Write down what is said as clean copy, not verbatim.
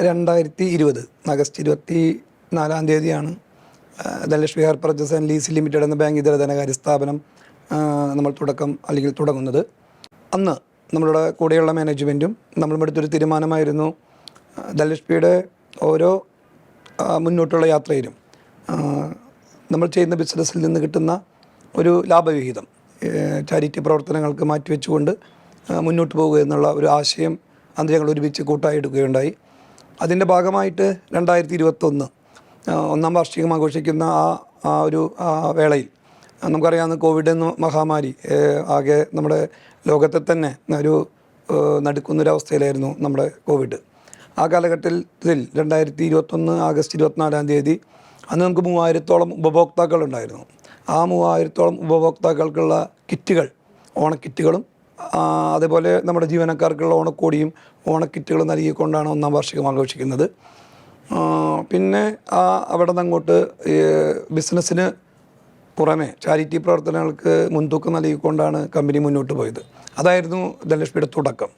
2020 August 24 Dhanalakshmi hire purchase and lease limited എന്ന bank ഇതര ധനകാര്യ സ്ഥാപനം നമ്മൾ തുടങ്ങുന്നത്. അന്ന് നമ്മളുടെ കൂടെയുള്ള മാനേജ്മെൻറ്റും നമ്മളും എടുത്തൊരു തീരുമാനമായിരുന്നു, ധനലക്ഷ്മിയുടെ ഓരോ മുന്നോട്ടുള്ള യാത്രയിലും നമ്മൾ ചെയ്യുന്ന ബിസിനസ്സിൽ നിന്ന് കിട്ടുന്ന ഒരു ലാഭവിഹിതം ചാരിറ്റി പ്രവർത്തനങ്ങൾക്ക് മാറ്റിവെച്ചുകൊണ്ട് മുന്നോട്ട് പോകുക എന്നുള്ള ഒരു ആശയം അന്ന് ഞങ്ങൾ ഒരുമിച്ച് കൂട്ടായി എടുക്കുകയുണ്ടായി. അതിൻ്റെ ഭാഗമായിട്ട് 2021 ഒന്നാം വാർഷികം ആഘോഷിക്കുന്ന ഒരു വേളയിൽ നമുക്കറിയാവുന്ന കോവിഡ് എന്ന മഹാമാരി ആകെ നമ്മുടെ ലോകത്തെ തന്നെ ഒരു നടുക്കുന്നൊരവസ്ഥയിലായിരുന്നു നമ്മുടെ കോവിഡ്. ആ കാലഘട്ടത്തിൽ 2021 ആഗസ്റ്റ് 24 അന്ന് നമുക്ക് 3000-ഓളം ഉപഭോക്താക്കളുണ്ടായിരുന്നു. ആ 3000-ഓളം ഉപഭോക്താക്കൾക്കുള്ള കിറ്റുകൾ, ഓണക്കിറ്റുകളും അതേപോലെ നമ്മുടെ ജീവനക്കാർക്കുള്ള ഓണക്കോടിയും ഓണക്കിറ്റുകളും നൽകിക്കൊണ്ടാണ് ഒന്നാം വാർഷികം ആഘോഷിക്കുന്നത്. പിന്നെ അവിടെ നിന്ന് അങ്ങോട്ട് ബിസിനസ്സിന് പുറമെ ചാരിറ്റി പ്രവർത്തനങ്ങൾക്ക് മുൻതൂക്കം നൽകിക്കൊണ്ടാണ് കമ്പനി മുന്നോട്ട് പോയത്. അതായിരുന്നു ധനലക്ഷ്മിയുടെ തുടക്കം.